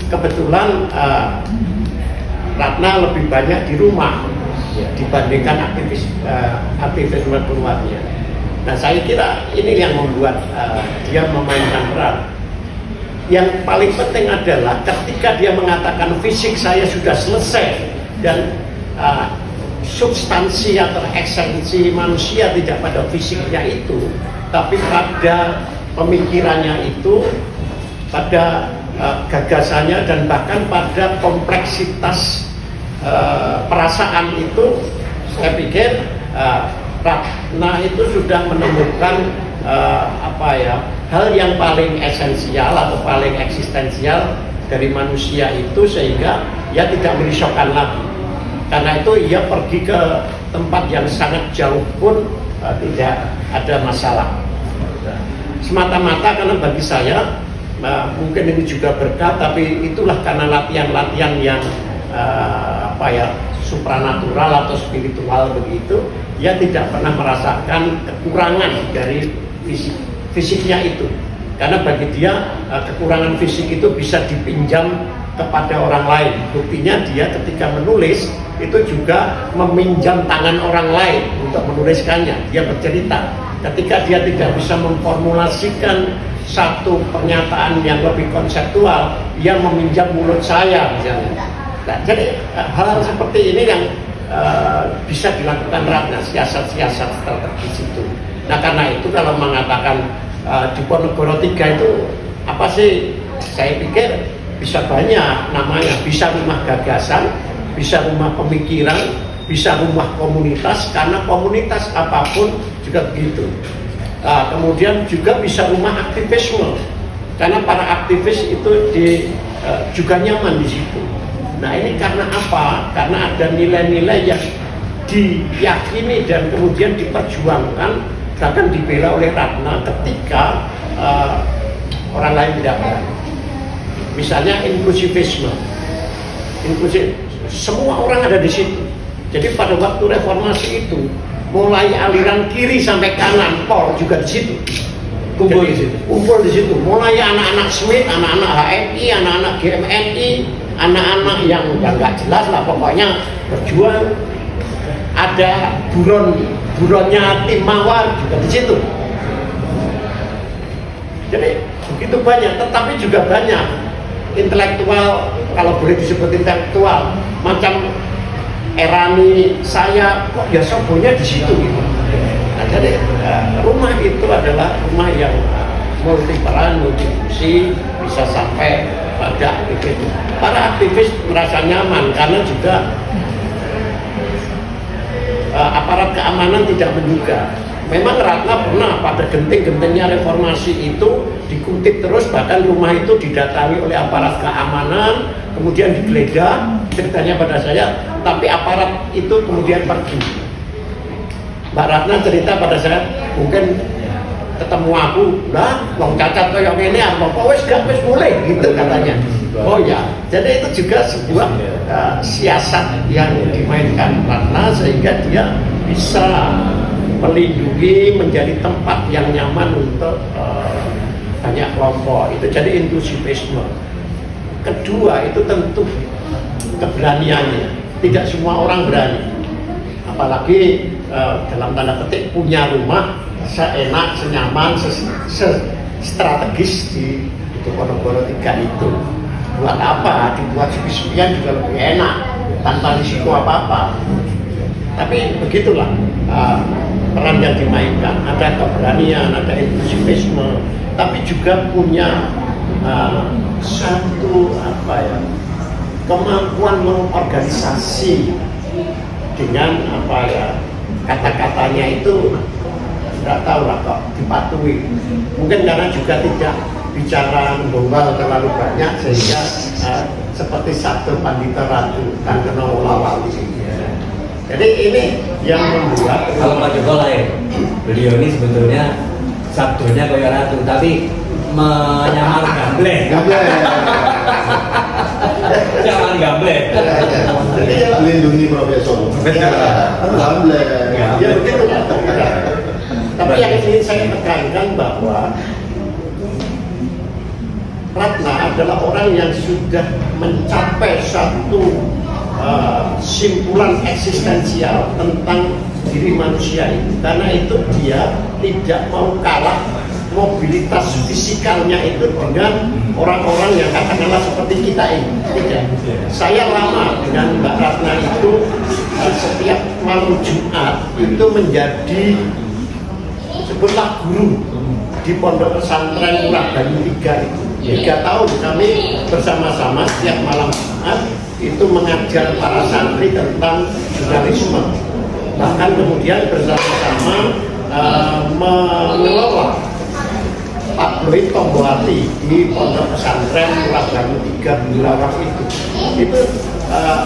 kebetulan Ratna lebih banyak di rumah dibandingkan aktivisme keluarnya. Nah, saya kira ini yang membuat dia memainkan peran. Yang paling penting adalah ketika dia mengatakan fisik saya sudah selesai dan substansi atau esensi manusia tidak pada fisiknya itu, tapi pada pemikirannya itu, pada gagasannya, dan bahkan pada kompleksitas perasaan itu, saya pikir Ratna itu sudah menemukan hal yang paling esensial atau paling eksistensial dari manusia itu, sehingga ia tidak merisaukan lagi. Karena itu ia pergi ke tempat yang sangat jauh pun tidak ada masalah. Semata-mata karena bagi saya mungkin ini juga berkat, tapi itulah karena latihan-latihan yang supranatural atau spiritual begitu. Ia tidak pernah merasakan kekurangan dari fisiknya itu, karena bagi dia kekurangan fisik itu bisa dipinjam kepada orang lain. Buktinya dia ketika menulis itu juga meminjam tangan orang lain untuk menuliskannya. Dia bercerita ketika dia tidak bisa memformulasikan satu pernyataan yang lebih konseptual, ia meminjam mulut saya misalnya. Nah, jadi hal seperti ini yang bisa dilakukan Ratna, siasat-siasat strategis itu. Nah, karena itu kalau mengatakan Diponegoro 3 itu apa sih, saya pikir bisa banyak namanya. Bisa rumah gagasan, bisa rumah pemikiran, bisa rumah komunitas, karena komunitas apapun juga begitu. Kemudian juga bisa rumah aktivisme, karena para aktivis itu juga nyaman di situ. Nah, ini karena apa? Karena ada nilai-nilai yang diyakini dan kemudian diperjuangkan, bahkan dibela oleh Ratna ketika orang lain tidak berani. Misalnya inklusivisme, semua orang ada di situ. Jadi pada waktu reformasi itu, mulai aliran kiri sampai kanan, Pol juga di situ. Kumpul di situ. Mulai anak-anak Smith, anak-anak HMI, anak-anak GMNI, anak-anak yang nggak jelas lah, pokoknya berjuang. Ada buronnya tim Mawar juga di situ. Jadi begitu banyak, tetapi juga banyak intelektual, kalau boleh disebut intelektual, macam Erani, saya kok ya sobonya di situ gitu. Nah, jadi rumah itu adalah rumah yang multi peran, multi fungsi, bisa sampai pada itu. Para aktivis merasa nyaman karena juga aparat keamanan tidak menduga. Memang Ratna pernah pada genting-gentingnya reformasi itu dikutip terus, bahkan rumah itu didatangi oleh aparat keamanan, kemudian digeledah, ceritanya pada saya, tapi aparat itu kemudian pergi. Mbak Ratna cerita pada saya, mungkin ketemu aku, nah, wong cacat kayak ini, apa wes gak wes boleh gitu katanya. Oh ya, jadi itu juga sebuah siasat yang dimainkan Ratna sehingga dia bisa melindungi, menjadi tempat yang nyaman untuk banyak kelompok. Itu jadi inklusivisme. Kedua itu tentu keberaniannya. Tidak semua orang berani, apalagi dalam tanda petik punya rumah seenak, senyaman, strategis di Diponegoro 3 itu. Buat apa? Dibuat sepi-sepian juga lebih enak tanpa risiko apa-apa. Tapi begitulah peran yang dimainkan. Ada keberanian, ada inklusivisme, tapi juga punya satu kemampuan mengorganisasi dengan kata-katanya itu tidak tahu lah kok dipatuhi. Mungkin karena juga tidak bicara gombal terlalu banyak sehingga seperti Sabdo Pandita Ratu dan Kenowo Lawal di sini. Jadi ini yang membuat kalau Pak Joko lain, beliau ini sebetulnya sabdonya kayak ratu, tapi menyamar gamble. Jangan gamble. Jadi melindungi profesor. Gamble. Ya begitu. Tapi yang ingin saya tekankan bahwa Ratna adalah orang yang sudah mencapai satu simpulan eksistensial tentang diri manusia itu. Karena itu dia tidak mau kalah mobilitas fisikalnya itu dengan orang-orang yang katakanlah seperti kita ini. Tidak. Saya lama dengan Mbak Ratna itu setiap malam Jumat itu menjadi sebutlah guru di Pondok Pesantren Murah Banyu 3 itu. 3 tahun kami bersama-sama setiap malam Jumat itu mengajar para santri tentang jurnalisme. Bahkan kemudian bersama-sama mengelola pabrik Tomboati di Pondok Pesantren Murah Banyu 3 Bulawak itu. Itu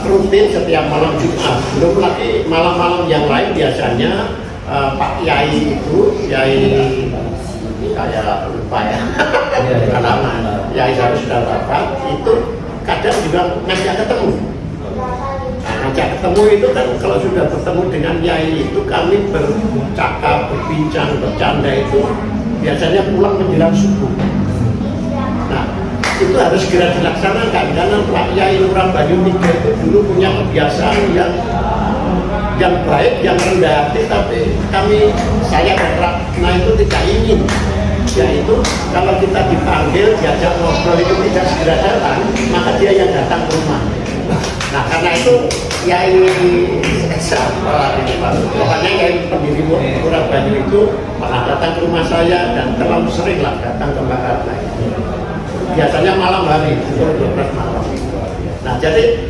rutin setiap malam Jumat. Belum lagi malam-malam yang lain biasanya Pak Yai itu, Yai saya lupa ya, nama Yai harus sudah wafat, itu kadang juga ngajak ketemu. Nah, ngajak ketemu itu kan kalau sudah bertemu dengan Yai itu kami bercakap, berbincang, bercanda itu biasanya pulang menjelang subuh. Nah, itu harus segera dilaksanakan karena Pak Yai Murah Banyu 3 itu dulu punya kebiasaan yang baik, yang rendah hati, tapi saya dan Ratna itu tidak ingin. Yaitu kalau kita dipanggil, diajak ngobrol itu tidak segera datang, maka dia yang datang ke rumah. Nah, karena itu Yai pokoknya Yai pendiri Murah Banyu itu pernah datang ke rumah saya dan terlalu sering lah datang ke Mbak Ratna. Biasanya malam hari, pukul 12 malam. Nah, jadi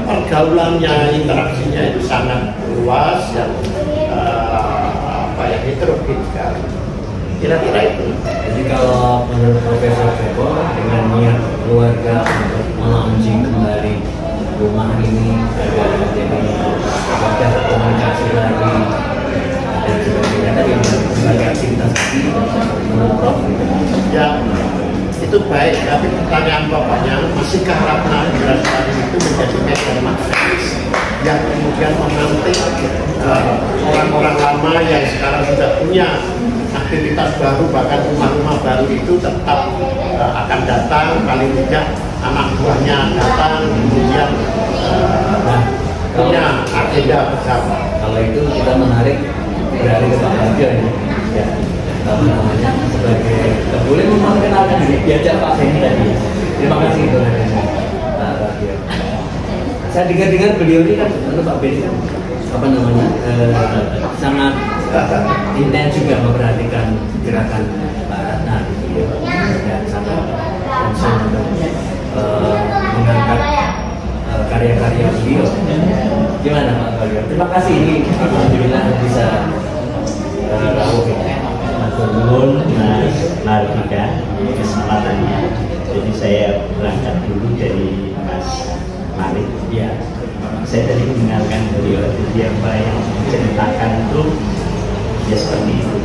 pergaulannya, interaksinya itu sangat luas dan heterogen sekali. Kira-kira itu. Jadi kalau menurut Profesor Joko dengan niat keluarga untuk melaunching kembali rumah ini agar menjadi wadah komunikasi lagi dan sebagainya tadi sebagai aktivitas menurut Prof. Ya, itu baik, tapi pertanyaan bapaknya masihkah Ratna Indrasari itu menjadi medan magnetis yang kemudian memantik orang-orang lama yang sekarang sudah punya aktivitas baru, bahkan rumah-rumah baru itu tetap akan datang, paling tidak anak buahnya datang, kemudian punya agenda bersama. Kalau itu kita menarik beralih ke Pak Bagio ya. Apa namanya sebagai boleh memperkenalkan diri diajak Pak Beni tadi. Terima kasih itu Pak Bagio. Saya dengar beliau ini kan Pak Beni kan apa namanya sangat intens juga memperhatikan gerakan Mbak Ratna gitu ya, dan sangat concern untuk mengangkat karya-karya beliau. Gimana Pak Bagio? Terima kasih, ini alhamdulillah bisa tahu ya. Turun Mas Mardika kesempatannya. Jadi saya berangkat dulu dari Mas Malik. Ya, saya tadi mendengarkan beliau, dia apa yang menceritakan itu ya seperti itu.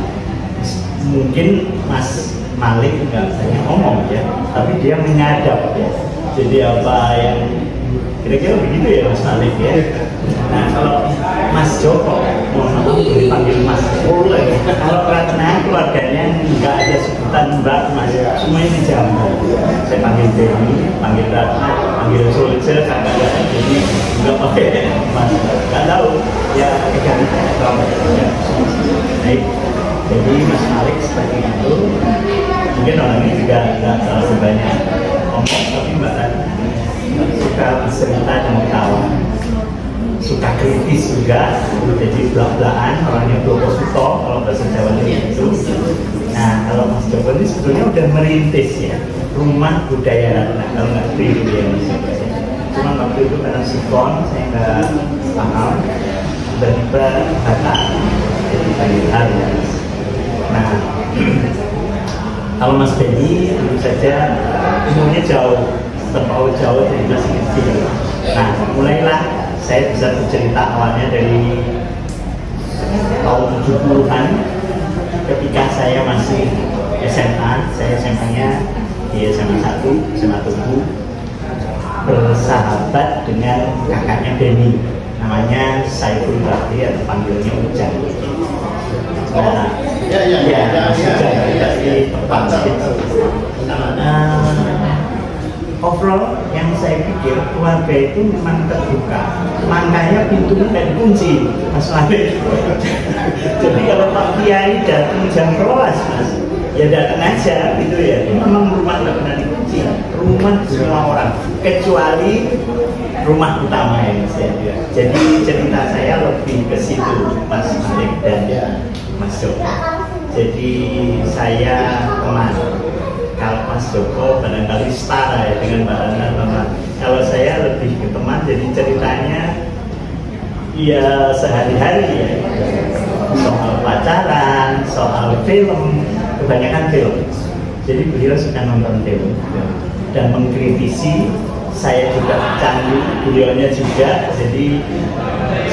Mungkin Mas Malik nggak hanya ngomong ya, tapi dia menyadap ya. Jadi apa yang kira-kira begitu ya Mas Malik ya. Nah, kalau Mas Joko, mohon maaf dipanggil Mas, boleh. Kalau Ratna keluarganya nggak ada sebutan Mbak, Mas, semuanya dijamu. Saya panggil Beni, panggil Ratna, panggil Soldier, kakak jadi nggak pakai Mas. Nggak tahu ya kegantian atau ya. Baik, jadi Mas Malik seperti itu. Mungkin orang ini juga nggak terlalu banyak ngomong, tapi Mbak Ratna suka bercerita dan ketawa. Suka kritis juga, jadi belak-belakan, orangnya bloko-suto kalau bahasa Jawa itu. Nah, kalau Mas Joko ini sebetulnya udah merintis ya rumah budaya Ratna, kalau nggak dulu ya Mas Joko ya. Cuma waktu itu karena sikon saya nggak paham, tiba-tiba kata jadi banyak hal ya. Nah, kalau Mas Beni tentu saja umurnya jauh, terpaut jauh dari masih kecil. Nah, mulailah saya bisa bercerita awalnya dari tahun 70-an ketika saya masih SMA, saya SMA-nya di SMA 1, SMA Tugu, bersahabat dengan kakaknya Beni, namanya Saiful Bakri atau panggilnya Ujang. Nah, ya, di tempat overall yang saya pikir keluarga itu memang terbuka, makanya pintunya nggak dikunci, Mas Malik. Jadi kalau Pak Kiai datang jam 12, Mas, ya datang aja gitu ya. Ini memang rumah nggak pernah dikunci, rumah semua orang, kecuali rumah utama ya Mas ya. Jadi cerita saya lebih ke situ, Mas Malik dan Mas Joko. Jadi saya teman. Kalau Mas Joko barangkali setara ya dengan Mbak Ana. Kalau saya lebih ke teman, jadi ceritanya ya sehari-hari ya, soal pacaran, soal film, kebanyakan film. Jadi beliau suka nonton film dan mengkritisi. Saya juga candu, beliaunya juga. Jadi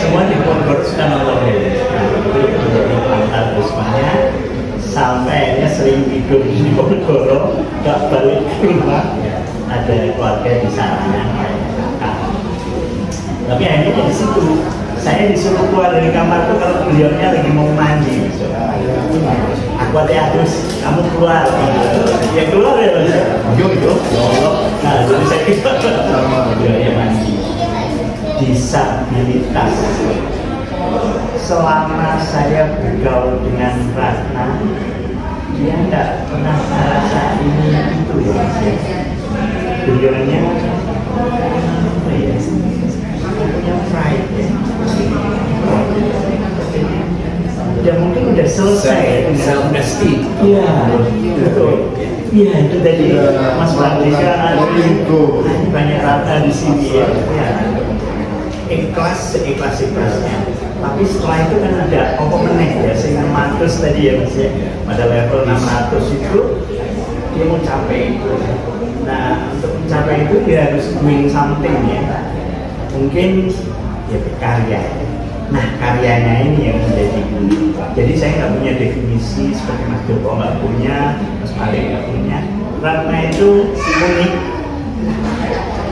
semua di Bogor suka nonton film. Nah, itu menjadi pangkal semuanya. Sampai akhirnya sering tidur di Ponorogo, gak balik ke rumah, ada keluarga di sana, tapi akhirnya dari situ saya disuruh keluar dari kamar tuh kalau beliaunya lagi mau mandi, aku harus kamu keluar, ya keluar ya Mas. Nah jadi saya keluar, beliaunya mandi. Disabilitas. Selama saya bergaul dengan Ratna, dia nggak pernah merasa ini itu ya. Beliaunya punya pride ya. Udah mungkin udah selesai self esteem. Iya, betul. Iya itu tadi Mas Mardika ada banyak Ratna di sini ya. Ikhlas seikhlas-ikhlasnya. Tapi setelah itu kan ada meneh ya, sehingga 600 tadi ya Mas ya. Pada level 600 itu dia mau capai itu. Nah untuk mencapai itu dia harus doing something ya. Mungkin ya berkarya. Nah karyanya ini yang menjadi kunci. Jadi saya nggak punya definisi seperti Mas Joko nggak punya, Mas Malik nggak punya. Ratna itu unik,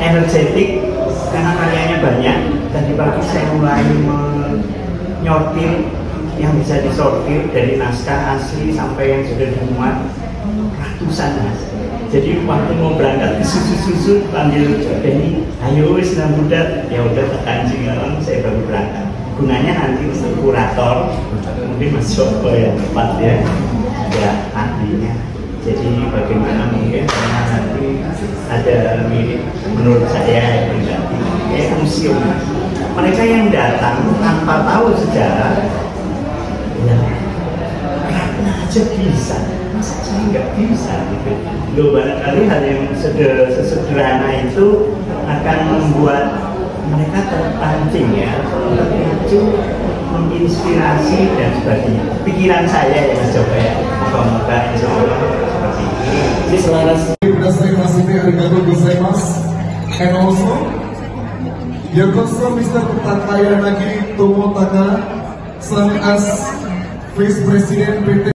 energetik karena karyanya banyak. Tadi pagi saya mulai menyortir yang bisa disortir dari naskah asli sampai yang sudah dimuat ratusan Mas. Jadi waktu mau berangkat susu panggil Denny, ayo wis nang budak, ya udah tak kancing orang saya baru berangkat. Gunanya nanti untuk kurator, mungkin Mas Joko yang tepat ya, ada ahlinya. Jadi bagaimana mungkin karena nanti ada mirip menurut saya kayak museum. Mereka yang datang tanpa tahu sejarah, ya Ratna aja bisa, masa saya nggak bisa gitu. Loh barangkali hal yang sesederhana itu akan membuat mereka terpancing ya, terpicu, menginspirasi dan sebagainya. Pikiran saya ya Mas Joko ya, moga-moga insya Allah seperti ini. Ini selaras. And also, your concern, Mr. Takaya Nagi Tomotaka, serve as Vice President PT